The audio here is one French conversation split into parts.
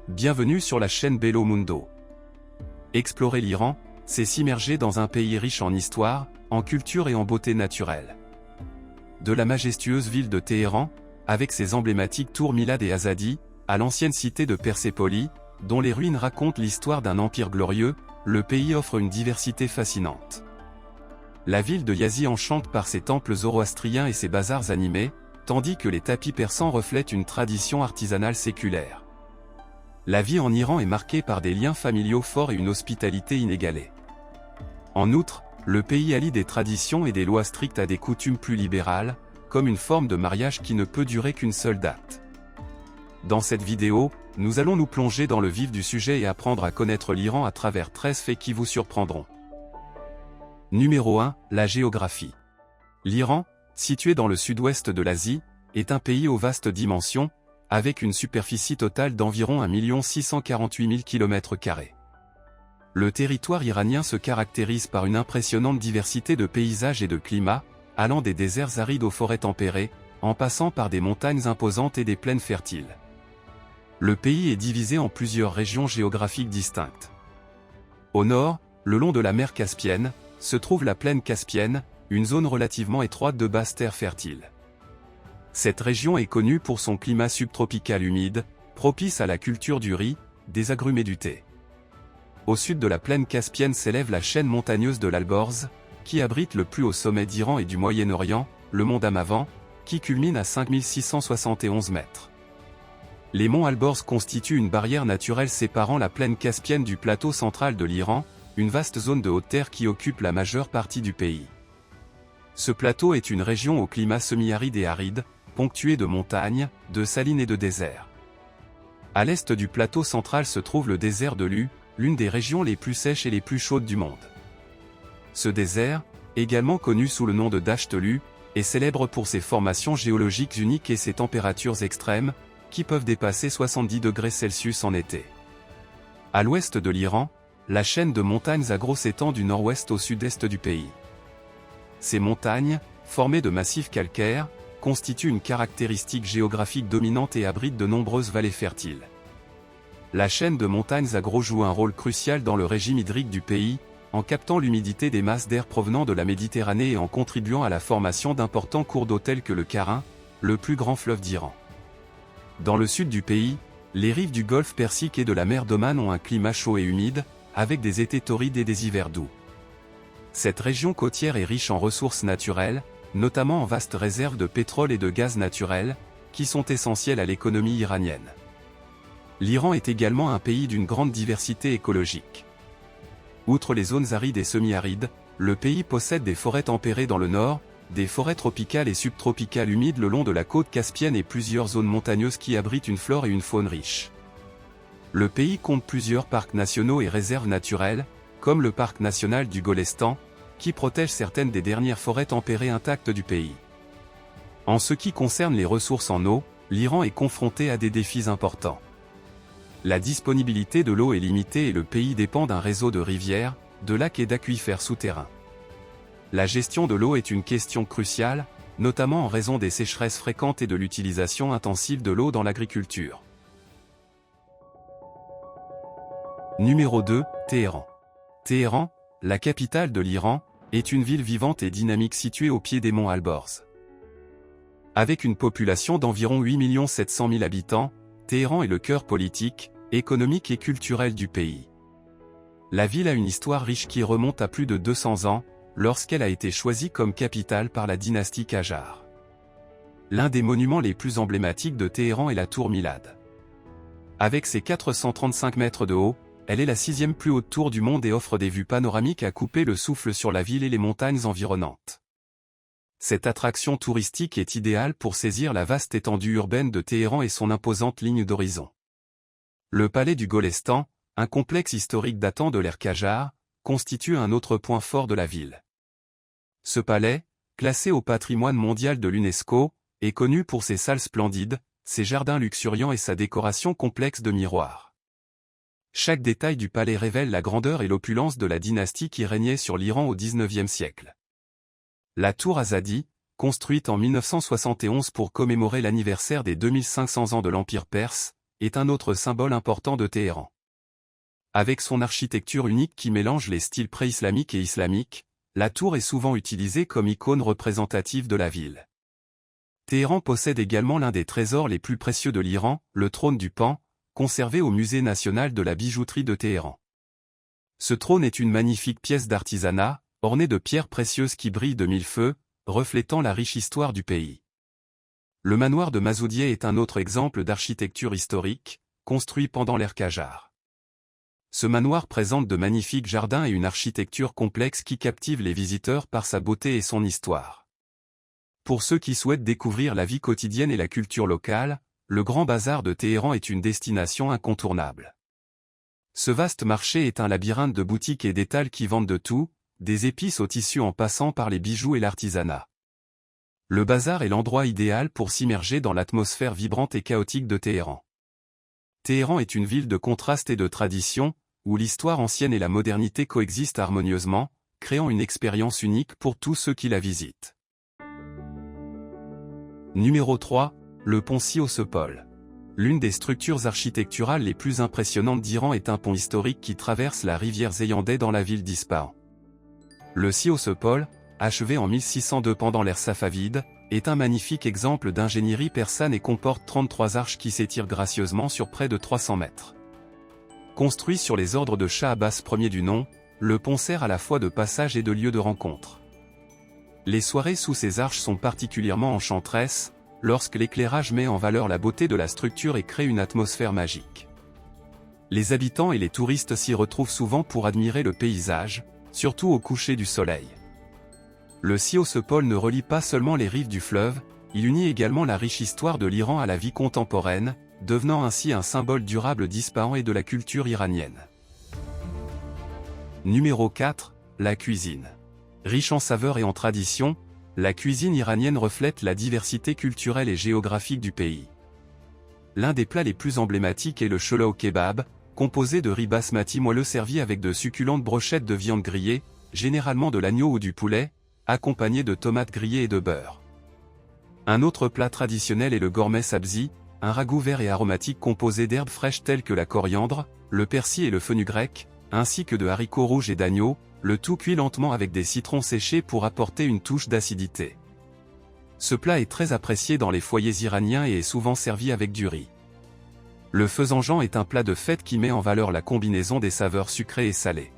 Bienvenue sur la chaîne Bello Mundo. Explorer l'Iran, c'est s'immerger dans un pays riche en histoire, en culture et en beauté naturelle. De la majestueuse ville de Téhéran, avec ses emblématiques tours Milad et Azadi, à l'ancienne cité de Persépoli, dont les ruines racontent l'histoire d'un empire glorieux, le pays offre une diversité fascinante. La ville de Yazdi enchante par ses temples zoroastriens et ses bazars animés, tandis que les tapis persans reflètent une tradition artisanale séculaire. La vie en Iran est marquée par des liens familiaux forts et une hospitalité inégalée. En outre, le pays allie des traditions et des lois strictes à des coutumes plus libérales, comme une forme de mariage qui ne peut durer qu'une seule date. Dans cette vidéo, nous allons nous plonger dans le vif du sujet et apprendre à connaître l'Iran à travers 13 faits qui vous surprendront. Numéro 1, la géographie. L'Iran, situé dans le sud-ouest de l'Asie, est un pays aux vastes dimensions, avec une superficie totale d'environ 1 648 000 km². Le territoire iranien se caractérise par une impressionnante diversité de paysages et de climats, allant des déserts arides aux forêts tempérées, en passant par des montagnes imposantes et des plaines fertiles. Le pays est divisé en plusieurs régions géographiques distinctes. Au nord, le long de la mer Caspienne, se trouve la plaine Caspienne, une zone relativement étroite de basses terres fertiles. Cette région est connue pour son climat subtropical humide, propice à la culture du riz, des agrumes et du thé. Au sud de la plaine Caspienne s'élève la chaîne montagneuse de l'Alborz, qui abrite le plus haut sommet d'Iran et du Moyen-Orient, le mont Damavand, qui culmine à 5671 mètres. Les monts Alborz constituent une barrière naturelle séparant la plaine Caspienne du plateau central de l'Iran, une vaste zone de haute terre qui occupe la majeure partie du pays. Ce plateau est une région au climat semi-aride et aride, ponctué de montagnes, de salines et de déserts. À l'est du plateau central se trouve le désert de Lu, l'une des régions les plus sèches et les plus chaudes du monde. Ce désert, également connu sous le nom de Dasht Lu, est célèbre pour ses formations géologiques uniques et ses températures extrêmes, qui peuvent dépasser 70 degrés Celsius en été. À l'ouest de l'Iran, la chaîne de montagnes Zagros s'étend du nord-ouest au sud-est du pays. Ces montagnes, formées de massifs calcaires, constituent une caractéristique géographique dominante et abritent de nombreuses vallées fertiles. La chaîne de montagnes Zagros joue un rôle crucial dans le régime hydrique du pays, en captant l'humidité des masses d'air provenant de la Méditerranée et en contribuant à la formation d'importants cours d'eau tels que le Karin, le plus grand fleuve d'Iran. Dans le sud du pays, les rives du golfe Persique et de la mer d'Oman ont un climat chaud et humide, avec des étés torrides et des hivers doux. Cette région côtière est riche en ressources naturelles, notamment en vastes réserves de pétrole et de gaz naturel, qui sont essentielles à l'économie iranienne. L'Iran est également un pays d'une grande diversité écologique. Outre les zones arides et semi-arides, le pays possède des forêts tempérées dans le nord, des forêts tropicales et subtropicales humides le long de la côte caspienne et plusieurs zones montagneuses qui abritent une flore et une faune riches. Le pays compte plusieurs parcs nationaux et réserves naturelles, comme le parc national du Golestan, qui protège certaines des dernières forêts tempérées intactes du pays. En ce qui concerne les ressources en eau, l'Iran est confronté à des défis importants. La disponibilité de l'eau est limitée et le pays dépend d'un réseau de rivières, de lacs et d'aquifères souterrains. La gestion de l'eau est une question cruciale, notamment en raison des sécheresses fréquentes et de l'utilisation intensive de l'eau dans l'agriculture. Numéro 2, Téhéran. Téhéran, la capitale de l'Iran, est une ville vivante et dynamique située au pied des monts Alborz. Avec une population d'environ 8 700 000 habitants, Téhéran est le cœur politique, économique et culturel du pays. La ville a une histoire riche qui remonte à plus de 200 ans, lorsqu'elle a été choisie comme capitale par la dynastie Qajar. L'un des monuments les plus emblématiques de Téhéran est la tour Milad. Avec ses 435 mètres de haut, elle est la 6e plus haute tour du monde et offre des vues panoramiques à couper le souffle sur la ville et les montagnes environnantes. Cette attraction touristique est idéale pour saisir la vaste étendue urbaine de Téhéran et son imposante ligne d'horizon. Le palais du Golestan, un complexe historique datant de l'ère Qajar, constitue un autre point fort de la ville. Ce palais, classé au patrimoine mondial de l'UNESCO, est connu pour ses salles splendides, ses jardins luxuriants et sa décoration complexe de miroirs. Chaque détail du palais révèle la grandeur et l'opulence de la dynastie qui régnait sur l'Iran au XIXe siècle. La tour Azadi, construite en 1971 pour commémorer l'anniversaire des 2500 ans de l'Empire perse, est un autre symbole important de Téhéran. Avec son architecture unique qui mélange les styles pré-islamiques et islamiques, la tour est souvent utilisée comme icône représentative de la ville. Téhéran possède également l'un des trésors les plus précieux de l'Iran, le trône du Pan, conservé au Musée national de la bijouterie de Téhéran. Ce trône est une magnifique pièce d'artisanat, ornée de pierres précieuses qui brillent de mille feux, reflétant la riche histoire du pays. Le manoir de Masoudieh est un autre exemple d'architecture historique, construit pendant l'ère Qajar. Ce manoir présente de magnifiques jardins et une architecture complexe qui captive les visiteurs par sa beauté et son histoire. Pour ceux qui souhaitent découvrir la vie quotidienne et la culture locale, le Grand Bazar de Téhéran est une destination incontournable. Ce vaste marché est un labyrinthe de boutiques et d'étals qui vendent de tout, des épices aux tissus en passant par les bijoux et l'artisanat. Le bazar est l'endroit idéal pour s'immerger dans l'atmosphère vibrante et chaotique de Téhéran. Téhéran est une ville de contraste et de tradition, où l'histoire ancienne et la modernité coexistent harmonieusement, créant une expérience unique pour tous ceux qui la visitent. Numéro 3, le pont Siossepol. L'une des structures architecturales les plus impressionnantes d'Iran est un pont historique qui traverse la rivière Zeyandeh dans la ville d'Ispahan. Le Siossepol, achevé en 1602 pendant l'ère safavide, est un magnifique exemple d'ingénierie persane et comporte 33 arches qui s'étirent gracieusement sur près de 300 mètres. Construit sur les ordres de Shah Abbas Ier du nom, le pont sert à la fois de passage et de lieu de rencontre. Les soirées sous ces arches sont particulièrement enchanteresses, lorsque l'éclairage met en valeur la beauté de la structure et crée une atmosphère magique. Les habitants et les touristes s'y retrouvent souvent pour admirer le paysage, surtout au coucher du soleil. Le Siossepol ne relie pas seulement les rives du fleuve, il unit également la riche histoire de l'Iran à la vie contemporaine, devenant ainsi un symbole durable d'Ispahan et de la culture iranienne. Numéro 4, la cuisine. Riche en saveurs et en traditions, la cuisine iranienne reflète la diversité culturelle et géographique du pays. L'un des plats les plus emblématiques est le cholao kebab, composé de riz basmati moelleux servi avec de succulentes brochettes de viande grillée, généralement de l'agneau ou du poulet, accompagné de tomates grillées et de beurre. Un autre plat traditionnel est le gourmet sabzi, un ragoût vert et aromatique composé d'herbes fraîches telles que la coriandre, le persil et le fenugrec, ainsi que de haricots rouges et d'agneau, le tout cuit lentement avec des citrons séchés pour apporter une touche d'acidité. Ce plat est très apprécié dans les foyers iraniens et est souvent servi avec du riz. Le faisanjan est un plat de fête qui met en valeur la combinaison des saveurs sucrées et salées.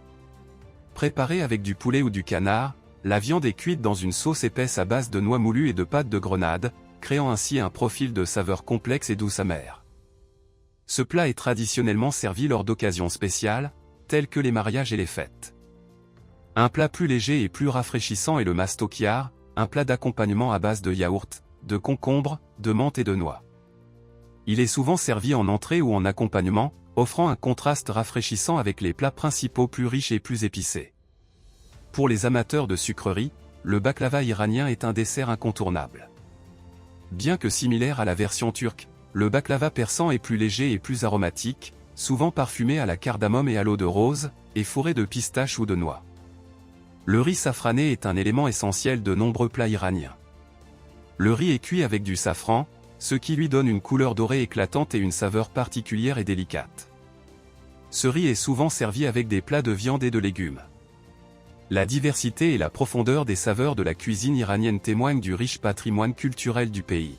Préparé avec du poulet ou du canard, la viande est cuite dans une sauce épaisse à base de noix moulues et de pâte de grenade, créant ainsi un profil de saveurs complexes et douce amère. Ce plat est traditionnellement servi lors d'occasions spéciales, telles que les mariages et les fêtes. Un plat plus léger et plus rafraîchissant est le mastokiar, un plat d'accompagnement à base de yaourt, de concombre, de menthe et de noix. Il est souvent servi en entrée ou en accompagnement, offrant un contraste rafraîchissant avec les plats principaux plus riches et plus épicés. Pour les amateurs de sucreries, le baklava iranien est un dessert incontournable. Bien que similaire à la version turque, le baklava persan est plus léger et plus aromatique, souvent parfumé à la cardamome et à l'eau de rose, et fourré de pistaches ou de noix. Le riz safrané est un élément essentiel de nombreux plats iraniens. Le riz est cuit avec du safran, ce qui lui donne une couleur dorée éclatante et une saveur particulière et délicate. Ce riz est souvent servi avec des plats de viande et de légumes. La diversité et la profondeur des saveurs de la cuisine iranienne témoignent du riche patrimoine culturel du pays.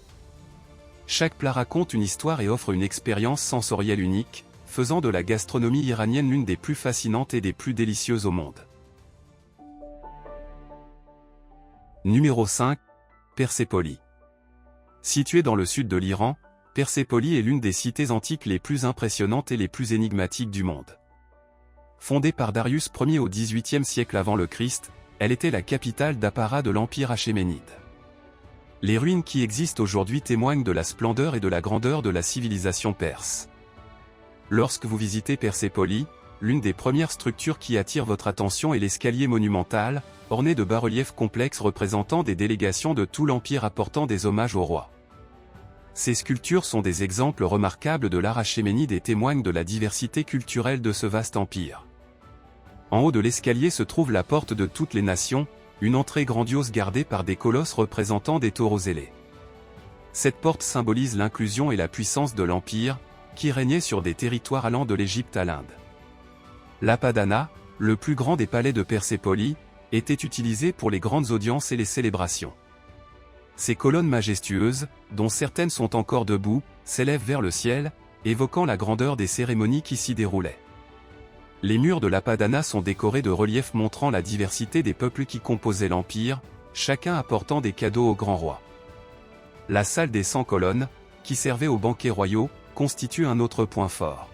Chaque plat raconte une histoire et offre une expérience sensorielle unique, faisant de la gastronomie iranienne l'une des plus fascinantes et des plus délicieuses au monde. Numéro 5, Persépoli. Située dans le sud de l'Iran, Persépoli est l'une des cités antiques les plus impressionnantes et les plus énigmatiques du monde. Fondée par Darius Ier au XVIIIe siècle avant le Christ, elle était la capitale d'apparat de l'Empire achéménide. Les ruines qui existent aujourd'hui témoignent de la splendeur et de la grandeur de la civilisation perse. Lorsque vous visitez Persépoli, l'une des premières structures qui attire votre attention est l'escalier monumental, orné de bas-reliefs complexes représentant des délégations de tout l'Empire apportant des hommages au roi. Ces sculptures sont des exemples remarquables de l'art achéménide et témoignent de la diversité culturelle de ce vaste empire. En haut de l'escalier se trouve la porte de toutes les nations, une entrée grandiose gardée par des colosses représentant des taureaux ailés. Cette porte symbolise l'inclusion et la puissance de l'empire, qui régnait sur des territoires allant de l'Égypte à l'Inde. L'Apadana, le plus grand des palais de Persépolis, était utilisé pour les grandes audiences et les célébrations. Ces colonnes majestueuses, dont certaines sont encore debout, s'élèvent vers le ciel, évoquant la grandeur des cérémonies qui s'y déroulaient. Les murs de l'Apadana sont décorés de reliefs montrant la diversité des peuples qui composaient l'Empire, chacun apportant des cadeaux au grand roi. La salle des 100 colonnes, qui servait aux banquets royaux, constitue un autre point fort.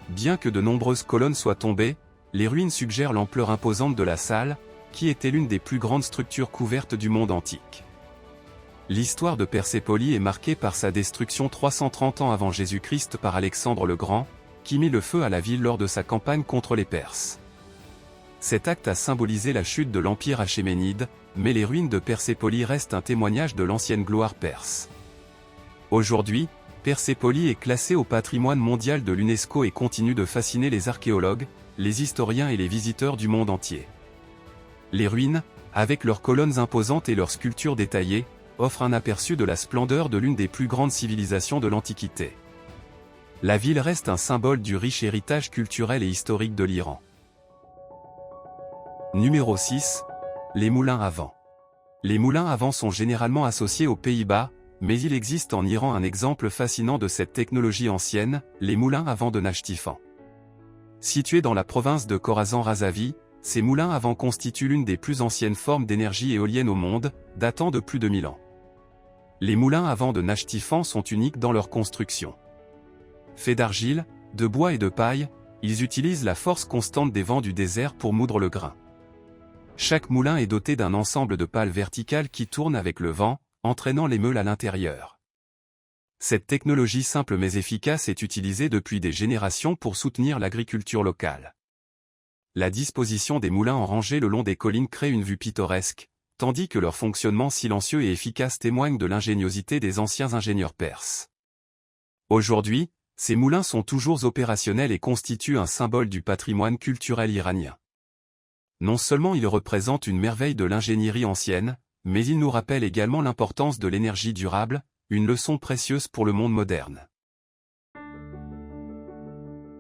Bien que de nombreuses colonnes soient tombées, les ruines suggèrent l'ampleur imposante de la salle, qui était l'une des plus grandes structures couvertes du monde antique. L'histoire de Persépolis est marquée par sa destruction 330 ans avant Jésus-Christ par Alexandre le Grand, qui mit le feu à la ville lors de sa campagne contre les Perses. Cet acte a symbolisé la chute de l'Empire achéménide, mais les ruines de Persépolis restent un témoignage de l'ancienne gloire perse. Aujourd'hui, Persépolis est classée au patrimoine mondial de l'UNESCO et continue de fasciner les archéologues, les historiens et les visiteurs du monde entier. Les ruines, avec leurs colonnes imposantes et leurs sculptures détaillées, offrent un aperçu de la splendeur de l'une des plus grandes civilisations de l'Antiquité. La ville reste un symbole du riche héritage culturel et historique de l'Iran. Numéro 6. Les moulins à vent. Les moulins à vent sont généralement associés aux Pays-Bas, mais il existe en Iran un exemple fascinant de cette technologie ancienne, les moulins à vent de Nakhchivan. Situés dans la province de Khorasan-Razavi, ces moulins à vent constituent l'une des plus anciennes formes d'énergie éolienne au monde, datant de plus de 1000 ans. Les moulins à vent de Nakhchivan sont uniques dans leur construction. Faits d'argile, de bois et de paille, ils utilisent la force constante des vents du désert pour moudre le grain. Chaque moulin est doté d'un ensemble de pales verticales qui tournent avec le vent, entraînant les meules à l'intérieur. Cette technologie simple mais efficace est utilisée depuis des générations pour soutenir l'agriculture locale. La disposition des moulins en rangée le long des collines crée une vue pittoresque, tandis que leur fonctionnement silencieux et efficace témoigne de l'ingéniosité des anciens ingénieurs perses. Aujourd'hui, ces moulins sont toujours opérationnels et constituent un symbole du patrimoine culturel iranien. Non seulement ils représentent une merveille de l'ingénierie ancienne, mais ils nous rappellent également l'importance de l'énergie durable, une leçon précieuse pour le monde moderne.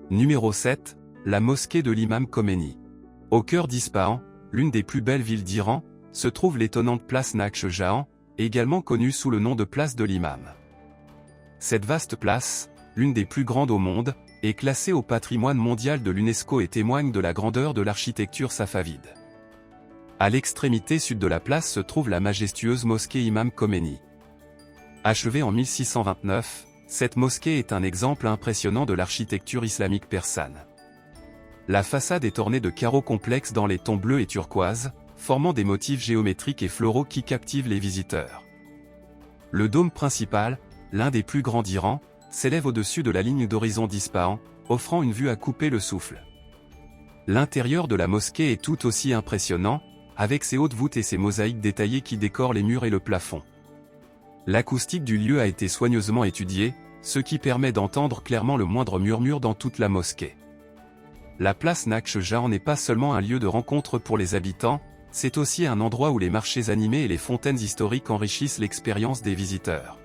Numéro 7. La mosquée de l'imam Khomeini. Au cœur d'Ispahan, l'une des plus belles villes d'Iran, se trouve l'étonnante place Naksh Jahan, également connue sous le nom de place de l'imam. Cette vaste place, l'une des plus grandes au monde, est classée au patrimoine mondial de l'UNESCO et témoigne de la grandeur de l'architecture safavide. À l'extrémité sud de la place se trouve la majestueuse mosquée Imam Khomeini. Achevée en 1629, cette mosquée est un exemple impressionnant de l'architecture islamique persane. La façade est ornée de carreaux complexes dans les tons bleus et turquoise, formant des motifs géométriques et floraux qui captivent les visiteurs. Le dôme principal, l'un des plus grands d'Iran, s'élève au-dessus de la ligne d'horizon d'Ispahan, offrant une vue à couper le souffle. L'intérieur de la mosquée est tout aussi impressionnant, avec ses hautes voûtes et ses mosaïques détaillées qui décorent les murs et le plafond. L'acoustique du lieu a été soigneusement étudiée, ce qui permet d'entendre clairement le moindre murmure dans toute la mosquée. La place Naksh Jahan n'est pas seulement un lieu de rencontre pour les habitants, c'est aussi un endroit où les marchés animés et les fontaines historiques enrichissent l'expérience des visiteurs.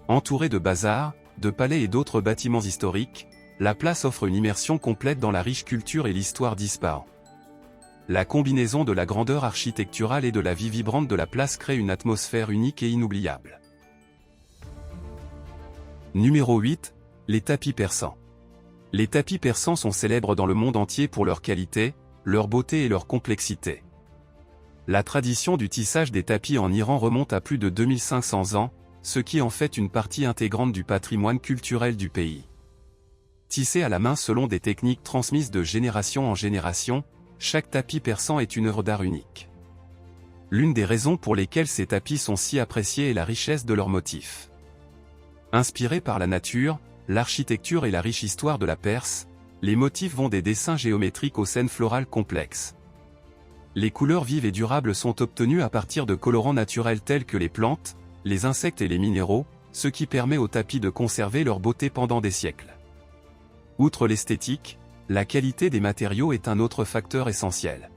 Entourée de bazars, de palais et d'autres bâtiments historiques, la place offre une immersion complète dans la riche culture et l'histoire d'Ispahan. La combinaison de la grandeur architecturale et de la vie vibrante de la place crée une atmosphère unique et inoubliable. Numéro 8. Les tapis persans. Les tapis persans sont célèbres dans le monde entier pour leur qualité, leur beauté et leur complexité. La tradition du tissage des tapis en Iran remonte à plus de 2500 ans, ce qui en fait une partie intégrante du patrimoine culturel du pays. Tissé à la main selon des techniques transmises de génération en génération, chaque tapis persan est une œuvre d'art unique. L'une des raisons pour lesquelles ces tapis sont si appréciés est la richesse de leurs motifs. Inspirés par la nature, l'architecture et la riche histoire de la Perse, les motifs vont des dessins géométriques aux scènes florales complexes. Les couleurs vives et durables sont obtenues à partir de colorants naturels tels que les plantes, les insectes et les minéraux, ce qui permet aux tapis de conserver leur beauté pendant des siècles. Outre l'esthétique, la qualité des matériaux est un autre facteur essentiel.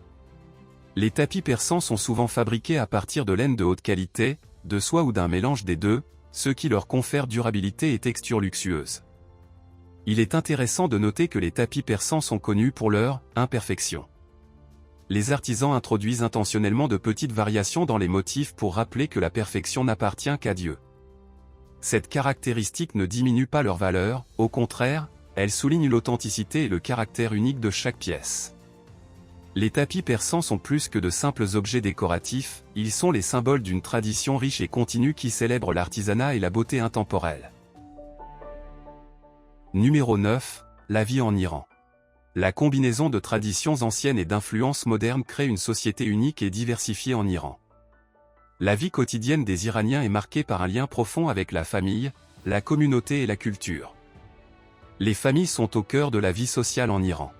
Les tapis persans sont souvent fabriqués à partir de laine de haute qualité, de soie ou d'un mélange des deux, ce qui leur confère durabilité et texture luxueuse. Il est intéressant de noter que les tapis persans sont connus pour leur imperfection. Les artisans introduisent intentionnellement de petites variations dans les motifs pour rappeler que la perfection n'appartient qu'à Dieu. Cette caractéristique ne diminue pas leur valeur, au contraire, elle souligne l'authenticité et le caractère unique de chaque pièce. Les tapis persans sont plus que de simples objets décoratifs, ils sont les symboles d'une tradition riche et continue qui célèbre l'artisanat et la beauté intemporelle. Numéro 9, la vie en Iran. La combinaison de traditions anciennes et d'influences modernes crée une société unique et diversifiée en Iran. La vie quotidienne des Iraniens est marquée par un lien profond avec la famille, la communauté et la culture. Les familles sont au cœur de la vie sociale en Iran.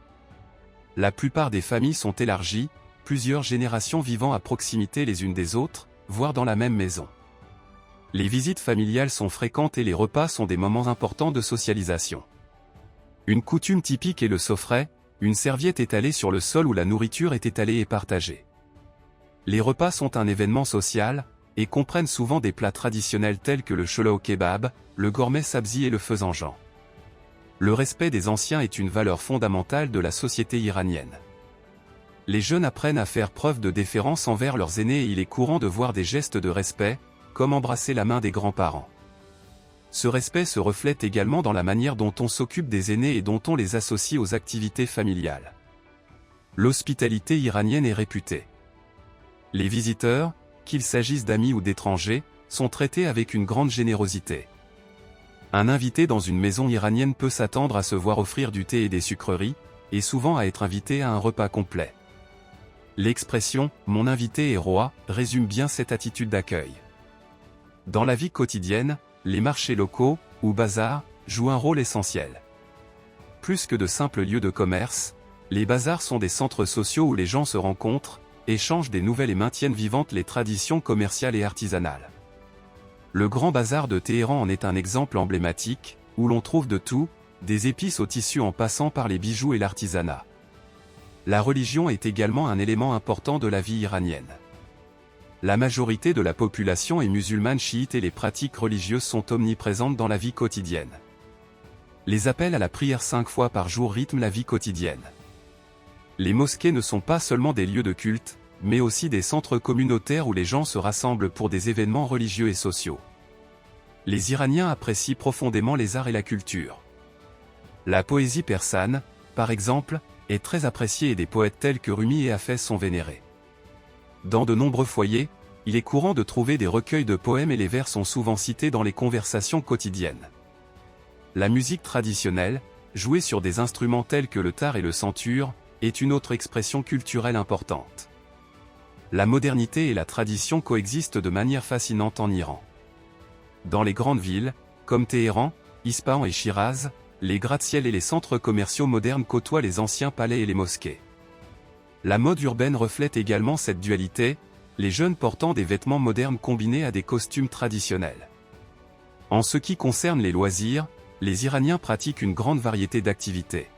La plupart des familles sont élargies, plusieurs générations vivant à proximité les unes des autres, voire dans la même maison. Les visites familiales sont fréquentes et les repas sont des moments importants de socialisation. Une coutume typique est le sofret, une serviette étalée sur le sol où la nourriture est étalée et partagée. Les repas sont un événement social, et comprennent souvent des plats traditionnels tels que le cholo kebab, le gourmet sabzi et le faisanjan. Le respect des anciens est une valeur fondamentale de la société iranienne. Les jeunes apprennent à faire preuve de déférence envers leurs aînés et il est courant de voir des gestes de respect, comme embrasser la main des grands-parents. Ce respect se reflète également dans la manière dont on s'occupe des aînés et dont on les associe aux activités familiales. L'hospitalité iranienne est réputée. Les visiteurs, qu'il s'agisse d'amis ou d'étrangers, sont traités avec une grande générosité. Un invité dans une maison iranienne peut s'attendre à se voir offrir du thé et des sucreries, et souvent à être invité à un repas complet. L'expression « mon invité est roi » résume bien cette attitude d'accueil. Dans la vie quotidienne, les marchés locaux, ou bazars, jouent un rôle essentiel. Plus que de simples lieux de commerce, les bazars sont des centres sociaux où les gens se rencontrent, échangent des nouvelles et maintiennent vivantes les traditions commerciales et artisanales. Le Grand Bazar de Téhéran en est un exemple emblématique, où l'on trouve de tout, des épices au tissu en passant par les bijoux et l'artisanat. La religion est également un élément important de la vie iranienne. La majorité de la population est musulmane chiite et les pratiques religieuses sont omniprésentes dans la vie quotidienne. Les appels à la prière 5 fois par jour rythment la vie quotidienne. Les mosquées ne sont pas seulement des lieux de culte, mais aussi des centres communautaires où les gens se rassemblent pour des événements religieux et sociaux. Les Iraniens apprécient profondément les arts et la culture. La poésie persane, par exemple, est très appréciée et des poètes tels que Rumi et Hafez sont vénérés. Dans de nombreux foyers, il est courant de trouver des recueils de poèmes et les vers sont souvent cités dans les conversations quotidiennes. La musique traditionnelle, jouée sur des instruments tels que le tar et le santur, est une autre expression culturelle importante. La modernité et la tradition coexistent de manière fascinante en Iran. Dans les grandes villes, comme Téhéran, Ispahan et Shiraz, les gratte-ciel et les centres commerciaux modernes côtoient les anciens palais et les mosquées. La mode urbaine reflète également cette dualité, les jeunes portant des vêtements modernes combinés à des costumes traditionnels. En ce qui concerne les loisirs, les Iraniens pratiquent une grande variété d'activités.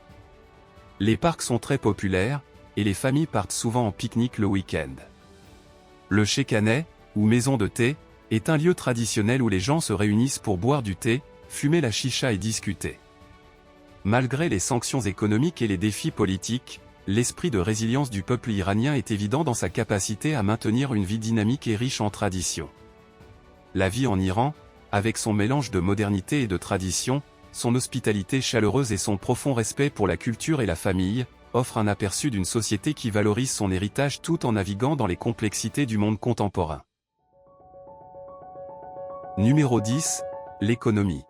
Les parcs sont très populaires, et les familles partent souvent en pique-nique le week-end. Le shekhaneh, ou maison de thé, est un lieu traditionnel où les gens se réunissent pour boire du thé, fumer la chicha et discuter. Malgré les sanctions économiques et les défis politiques, l'esprit de résilience du peuple iranien est évident dans sa capacité à maintenir une vie dynamique et riche en traditions. La vie en Iran, avec son mélange de modernité et de tradition, son hospitalité chaleureuse et son profond respect pour la culture et la famille, offre un aperçu d'une société qui valorise son héritage tout en naviguant dans les complexités du monde contemporain. Numéro 10, l'économie.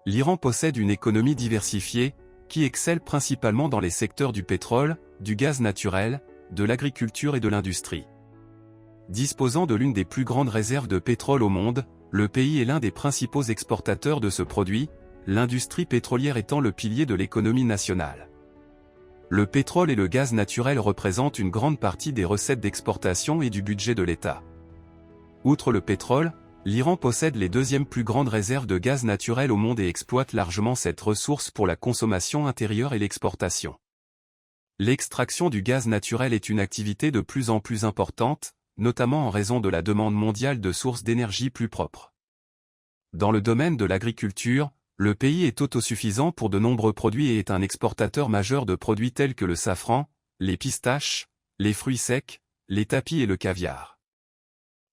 L'Iran possède une économie diversifiée, qui excelle principalement dans les secteurs du pétrole, du gaz naturel, de l'agriculture et de l'industrie. Disposant de l'une des plus grandes réserves de pétrole au monde, le pays est l'un des principaux exportateurs de ce produit, l'industrie pétrolière étant le pilier de l'économie nationale. Le pétrole et le gaz naturel représentent une grande partie des recettes d'exportation et du budget de l'État. Outre le pétrole, l'Iran possède les deuxièmes plus grandes réserves de gaz naturel au monde et exploite largement cette ressource pour la consommation intérieure et l'exportation. L'extraction du gaz naturel est une activité de plus en plus importante, notamment en raison de la demande mondiale de sources d'énergie plus propres. Dans le domaine de l'agriculture, Le pays est autosuffisant pour de nombreux produits et est un exportateur majeur de produits tels que le safran, les pistaches, les fruits secs, les tapis et le caviar.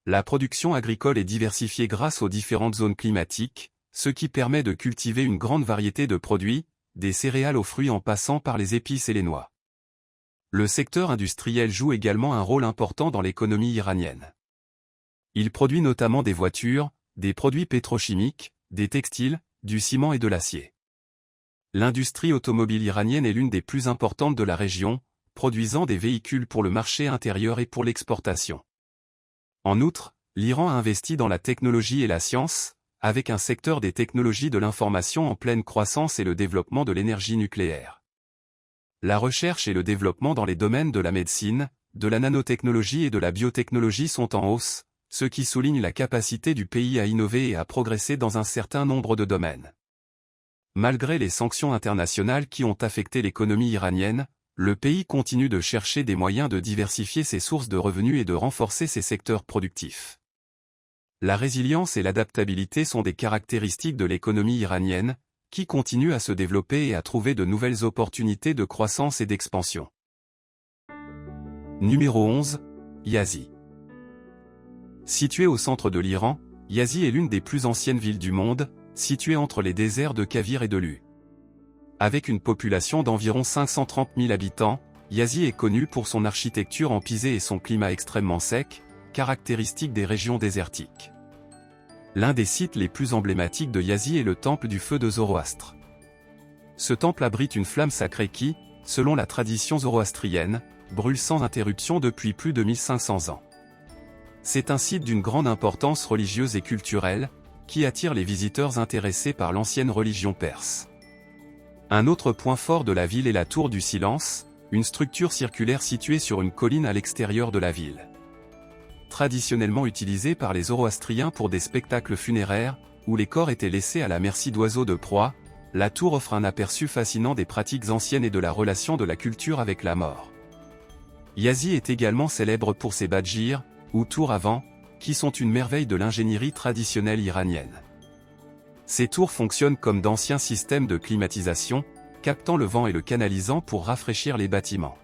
La production agricole est diversifiée grâce aux différentes zones climatiques, ce qui permet de cultiver une grande variété de produits, des céréales aux fruits en passant par les épices et les noix. Le secteur industriel joue également un rôle important dans l'économie iranienne. Il produit notamment des voitures, des produits pétrochimiques, des textiles, du ciment et de l'acier. L'industrie automobile iranienne est l'une des plus importantes de la région, produisant des véhicules pour le marché intérieur et pour l'exportation. En outre, l'Iran a investi dans la technologie et la science, avec un secteur des technologies de l'information en pleine croissance et le développement de l'énergie nucléaire. La recherche et le développement dans les domaines de la médecine, de la nanotechnologie et de la biotechnologie sont en hausse, ce qui souligne la capacité du pays à innover et à progresser dans un certain nombre de domaines. Malgré les sanctions internationales qui ont affecté l'économie iranienne, le pays continue de chercher des moyens de diversifier ses sources de revenus et de renforcer ses secteurs productifs. La résilience et l'adaptabilité sont des caractéristiques de l'économie iranienne, qui continue à se développer et à trouver de nouvelles opportunités de croissance et d'expansion. Numéro 11. Yazı. Située au centre de l'Iran, Yazı est l'une des plus anciennes villes du monde, située entre les déserts de Kavir et de Lu. Avec une population d'environ 530 000 habitants, Yazı est connue pour son architecture en pisé et son climat extrêmement sec, caractéristique des régions désertiques. L'un des sites les plus emblématiques de Yazı est le temple du feu de Zoroastre. Ce temple abrite une flamme sacrée qui, selon la tradition zoroastrienne, brûle sans interruption depuis plus de 1500 ans. C'est un site d'une grande importance religieuse et culturelle, qui attire les visiteurs intéressés par l'ancienne religion perse. Un autre point fort de la ville est la Tour du Silence, une structure circulaire située sur une colline à l'extérieur de la ville. Traditionnellement utilisée par les zoroastriens pour des spectacles funéraires, où les corps étaient laissés à la merci d'oiseaux de proie, la tour offre un aperçu fascinant des pratiques anciennes et de la relation de la culture avec la mort. Yazı est également célèbre pour ses badjirs, ou tours à vent, qui sont une merveille de l'ingénierie traditionnelle iranienne. Ces tours fonctionnent comme d'anciens systèmes de climatisation, captant le vent et le canalisant pour rafraîchir les bâtiments.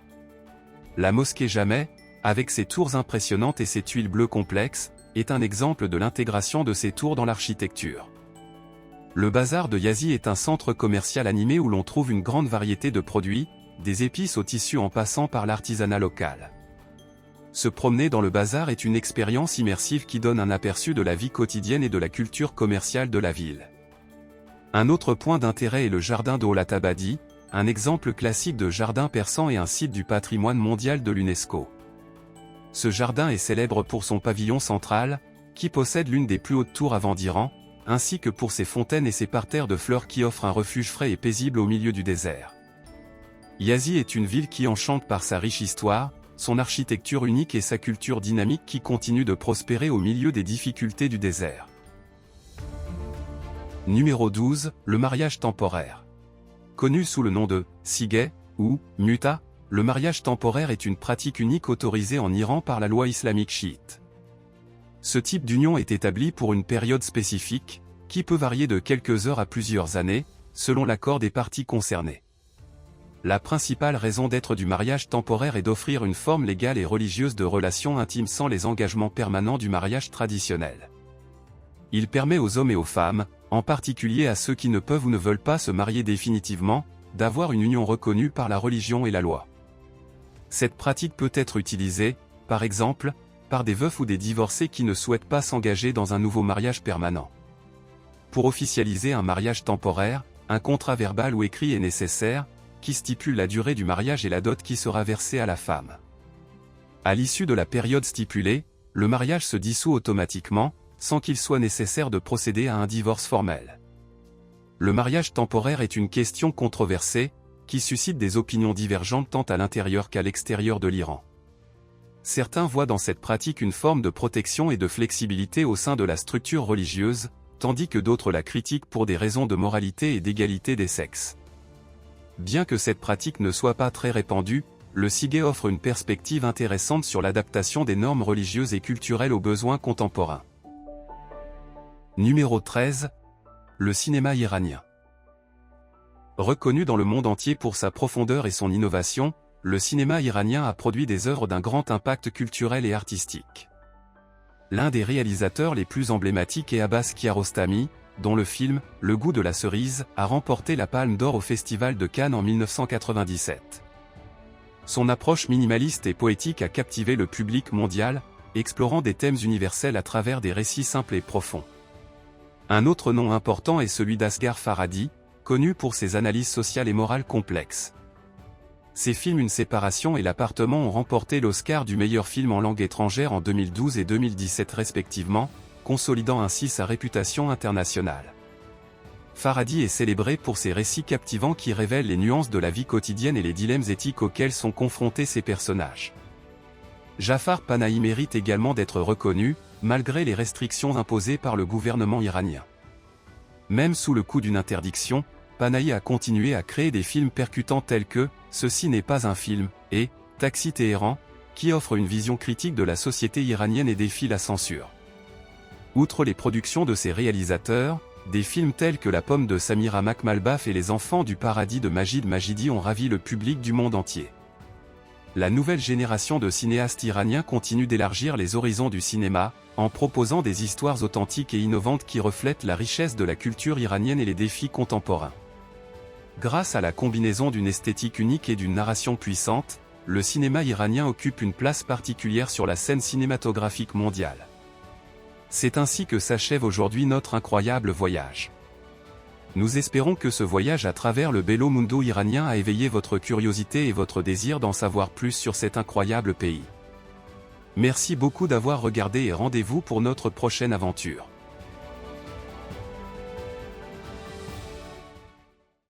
La mosquée Jameh, avec ses tours impressionnantes et ses tuiles bleues complexes, est un exemple de l'intégration de ces tours dans l'architecture. Le bazar de Yazı est un centre commercial animé où l'on trouve une grande variété de produits, des épices au tissu en passant par l'artisanat local. Se promener dans le bazar est une expérience immersive qui donne un aperçu de la vie quotidienne et de la culture commerciale de la ville. Un autre point d'intérêt est le jardin de Olatabadi, un exemple classique de jardin persan et un site du patrimoine mondial de l'UNESCO. Ce jardin est célèbre pour son pavillon central, qui possède l'une des plus hautes tours à vent d'Iran, ainsi que pour ses fontaines et ses parterres de fleurs qui offrent un refuge frais et paisible au milieu du désert. Yazı est une ville qui enchante par sa riche histoire, son architecture unique et sa culture dynamique qui continue de prospérer au milieu des difficultés du désert. Numéro 12, le mariage temporaire. Connu sous le nom de sigeh ou muta, le mariage temporaire est une pratique unique autorisée en Iran par la loi islamique chiite. Ce type d'union est établi pour une période spécifique, qui peut varier de quelques heures à plusieurs années, selon l'accord des parties concernées. La principale raison d'être du mariage temporaire est d'offrir une forme légale et religieuse de relations intimes sans les engagements permanents du mariage traditionnel. Il permet aux hommes et aux femmes, en particulier à ceux qui ne peuvent ou ne veulent pas se marier définitivement, d'avoir une union reconnue par la religion et la loi. Cette pratique peut être utilisée, par exemple, par des veufs ou des divorcés qui ne souhaitent pas s'engager dans un nouveau mariage permanent. Pour officialiser un mariage temporaire, un contrat verbal ou écrit est nécessaire, qui stipule la durée du mariage et la dot qui sera versée à la femme. À l'issue de la période stipulée, le mariage se dissout automatiquement, sans qu'il soit nécessaire de procéder à un divorce formel. Le mariage temporaire est une question controversée, qui suscite des opinions divergentes tant à l'intérieur qu'à l'extérieur de l'Iran. Certains voient dans cette pratique une forme de protection et de flexibilité au sein de la structure religieuse, tandis que d'autres la critiquent pour des raisons de moralité et d'égalité des sexes. Bien que cette pratique ne soit pas très répandue, le sigeh offre une perspective intéressante sur l'adaptation des normes religieuses et culturelles aux besoins contemporains. Numéro 13. Le cinéma iranien. Reconnu dans le monde entier pour sa profondeur et son innovation, le cinéma iranien a produit des œuvres d'un grand impact culturel et artistique. L'un des réalisateurs les plus emblématiques est Abbas Kiarostami, dont le film « Le goût de la cerise » a remporté la Palme d'Or au Festival de Cannes en 1997. Son approche minimaliste et poétique a captivé le public mondial, explorant des thèmes universels à travers des récits simples et profonds. Un autre nom important est celui d'Asghar Farhadi, connu pour ses analyses sociales et morales complexes. Ses films Une séparation et L'appartement ont remporté l'Oscar du meilleur film en langue étrangère en 2012 et 2017 respectivement, consolidant ainsi sa réputation internationale. Farhadi est célébré pour ses récits captivants qui révèlent les nuances de la vie quotidienne et les dilemmes éthiques auxquels sont confrontés ses personnages. Jafar Panahi mérite également d'être reconnu, malgré les restrictions imposées par le gouvernement iranien. Même sous le coup d'une interdiction, Panahi a continué à créer des films percutants tels que « Ceci n'est pas un film » et « Taxi Téhéran », qui offrent une vision critique de la société iranienne et défient la censure. Outre les productions de ses réalisateurs, des films tels que La pomme de Samira Makhmalbaf et Les enfants du paradis de Majid Majidi ont ravi le public du monde entier. La nouvelle génération de cinéastes iraniens continue d'élargir les horizons du cinéma, en proposant des histoires authentiques et innovantes qui reflètent la richesse de la culture iranienne et les défis contemporains. Grâce à la combinaison d'une esthétique unique et d'une narration puissante, le cinéma iranien occupe une place particulière sur la scène cinématographique mondiale. C'est ainsi que s'achève aujourd'hui notre incroyable voyage. Nous espérons que ce voyage à travers le Bello Mundo iranien a éveillé votre curiosité et votre désir d'en savoir plus sur cet incroyable pays. Merci beaucoup d'avoir regardé et rendez-vous pour notre prochaine aventure.